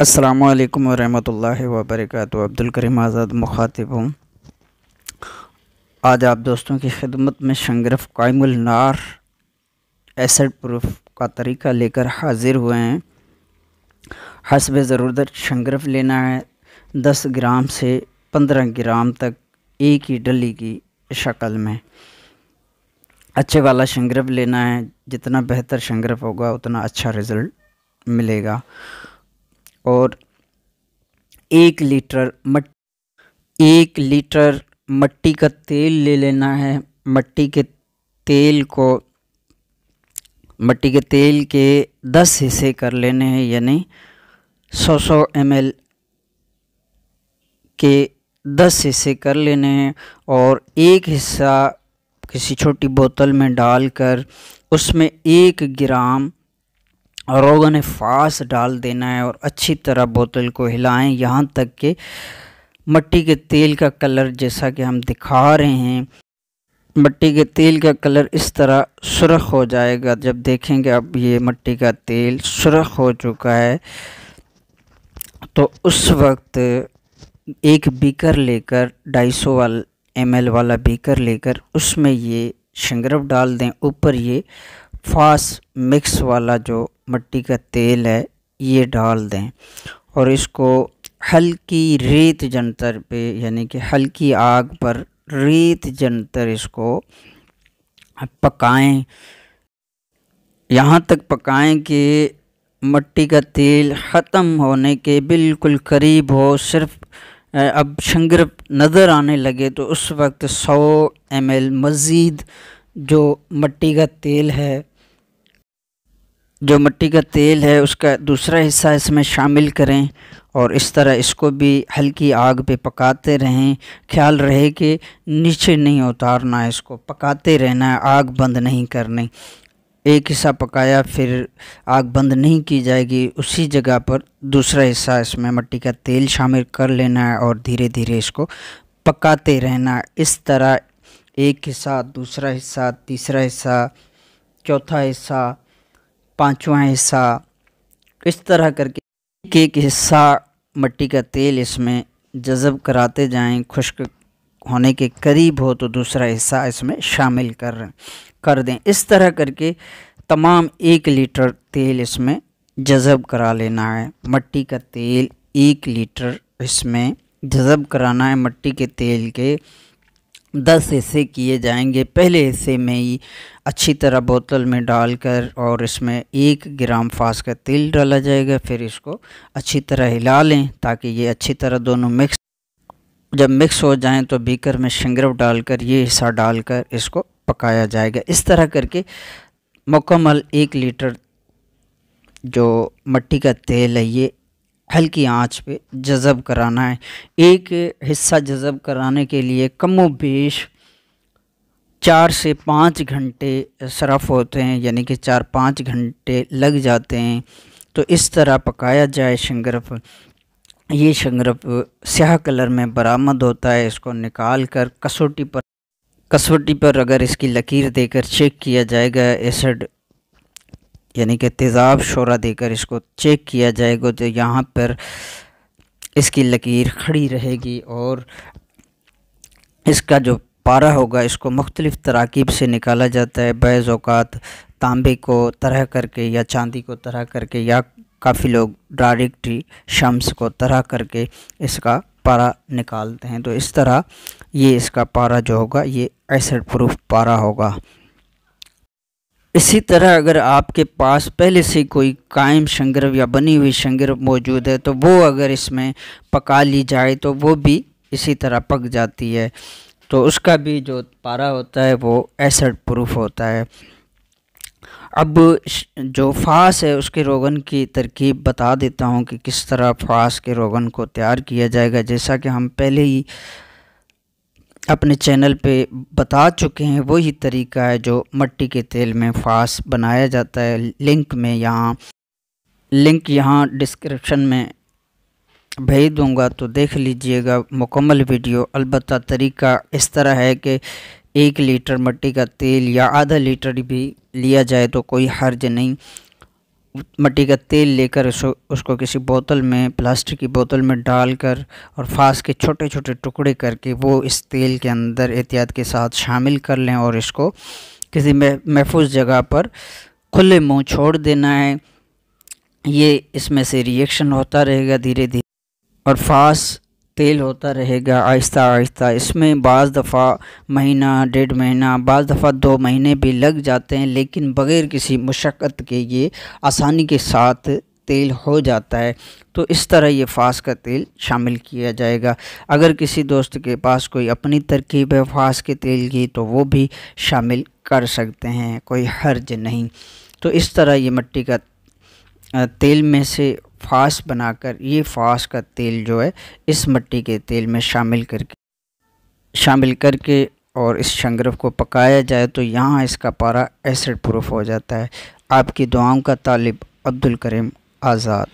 अस्सलामुअलैकुम वरहमतुल्लाहि वबरकातुहू। अब्दुल करीम आज़ाद मुखातिब हूँ। आज आप दोस्तों की खिदमत में शंगरफ कायमुल नार एसिड प्रूफ का तरीका लेकर हाजिर हुए हैं। हस्ब ज़रूरत शंगरफ लेना है 10 ग्राम से 15 ग्राम तक एक ही डली की शक्ल में। अच्छे वाला शंगरफ लेना है, जितना बेहतर शंगरफ होगा उतना अच्छा रिज़ल्ट मिलेगा। और 1 लीटर मट्टी का तेल ले लेना है। मट्टी के तेल के 10 हिस्से कर लेने हैं, यानी 100 ml के 10 हिस्से कर लेने हैं। और एक हिस्सा किसी छोटी बोतल में डालकर उसमें 1 ग्राम रोगन फास डाल देना है और अच्छी तरह बोतल को हिलाएं यहाँ तक कि मट्टी के तेल का कलर, जैसा कि हम दिखा रहे हैं, मट्टी के तेल का कलर इस तरह सुर्ख हो जाएगा। जब देखेंगे अब ये मट्टी का तेल सुर्ख हो चुका है तो उस वक्त एक बीकर लेकर 250 ml वाला बीकर लेकर उसमें ये शंगरफ डाल दें। ऊपर ये फास मिक्स वाला जो मट्टी का तेल है ये डाल दें और इसको हल्की रेत जंतर पे, यानी कि हल्की आग पर रेत जंतर इसको पकाएं। यहाँ तक पकाएं कि मट्टी का तेल ख़त्म होने के बिल्कुल करीब हो। सिर्फ अब शंगरफ नज़र आने लगे तो उस वक्त 100 ml मज़ीद जो मट्टी का तेल है उसका दूसरा हिस्सा इसमें शामिल करें और इस तरह इसको भी हल्की आग पे पकाते रहें। ख्याल रहे कि नीचे नहीं उतारना है, इसको पकाते रहना है, आग बंद नहीं करनी। एक हिस्सा पकाया फिर आग बंद नहीं की जाएगी, उसी जगह पर दूसरा हिस्सा इसमें मट्टी का तेल शामिल कर लेना है और धीरे धीरे इसको पकाते रहना। इस तरह एक हिस्सा, दूसरा हिस्सा, तीसरा हिस्सा, चौथा हिस्सा, पांचवा हिस्सा, इस तरह करके एक हिस्सा मट्टी का तेल इसमें जज़ब कराते जाएं। खुश्क होने के करीब हो तो दूसरा हिस्सा इसमें शामिल कर दें। इस तरह करके तमाम 1 लीटर तेल इसमें जज़ब करा लेना है। मट्टी का तेल 1 लीटर इसमें जज़ब कराना है। मट्टी के तेल के 10 हिस्से किए जाएंगे। पहले हिस्से में ही अच्छी तरह बोतल में डालकर और इसमें 1 ग्राम फास का तेल डाला जाएगा। फिर इसको अच्छी तरह हिला लें ताकि ये अच्छी तरह दोनों जब मिक्स हो जाएं तो बीकर में शंगरफ डालकर ये हिस्सा डालकर इसको पकाया जाएगा। इस तरह करके मुकम्मल 1 लीटर जो मट्टी का तेल है ये हल्की आंच पे जज़ब कराना है। एक हिस्सा जज़ब कराने के लिए कमो बेश 4 से 5 घंटे सरफ होते हैं, यानी कि 4-5 घंटे लग जाते हैं। तो इस तरह पकाया जाए शंगरफ। ये शंगरफ स्याह कलर में बरामद होता है। इसको निकाल कर कसौटी पर अगर इसकी लकीर देकर चेक किया जाएगा, एसिड यानी कि तेज़ाब शोरा देकर इसको चेक किया जाएगा तो यहाँ पर इसकी लकीर खड़ी रहेगी और इसका जो पारा होगा इसको मुख्तलिफ़ तराकीब से निकाला जाता है। बैज़ औक़ात तांबे को तरह करके या चांदी को तरह करके, या काफ़ी लोग डायरेक्ट ही शम्स को तरह करके इसका पारा निकालते हैं। तो इस तरह ये इसका पारा जो होगा ये एसिड प्रूफ पारा होगा। इसी तरह अगर आपके पास पहले से कोई कायम शंगरफ या बनी हुई शंगरफ मौजूद है तो वो अगर इसमें पका ली जाए तो वो भी इसी तरह पक जाती है। तो उसका भी जो पारा होता है वो एसिड प्रूफ होता है। अब जो फास है उसके रोगन की तरकीब बता देता हूँ कि किस तरह फास के रोगन को तैयार किया जाएगा। जैसा कि हम पहले ही अपने चैनल पे बता चुके हैं, वही तरीका है जो मट्टी के तेल में फास बनाया जाता है। लिंक यहाँ डिस्क्रिप्शन में भेज दूँगा तो देख लीजिएगा मुकम्मल वीडियो। अलबत्ता तरीका इस तरह है कि 1 लीटर मट्टी का तेल या आधा लीटर भी लिया जाए तो कोई हर्ज नहीं। मिट्टी का तेल लेकर उसको किसी बोतल में, प्लास्टिक की बोतल में डालकर और फास के छोटे छोटे टुकड़े करके वो इस तेल के अंदर एहतियात के साथ शामिल कर लें और इसको किसी महफूज जगह पर खुले मुंह छोड़ देना है। ये इसमें से रिएक्शन होता रहेगा धीरे धीरे और फास तेल होता रहेगा आहिस्ता आहिस्ता। इसमें बाज़ दफ़ा महीना, 1.5 महीना, बाज़ दफ़ा 2 महीने भी लग जाते हैं, लेकिन बग़ैर किसी मशक्क़त के ये आसानी के साथ तेल हो जाता है। तो इस तरह ये फास का तेल शामिल किया जाएगा। अगर किसी दोस्त के पास कोई अपनी तरकीब है फास के तेल की तो वो भी शामिल कर सकते हैं, कोई हर्ज नहीं। तो इस तरह ये मिट्टी का तेल में से फास बनाकर ये फास का तेल जो है इस मिट्टी के तेल में शामिल करके और इस शंगरफ को पकाया जाए तो यहाँ इसका पारा एसिड प्रूफ हो जाता है। आपकी दुआओं का तालिब, अब्दुल करीम आज़ाद।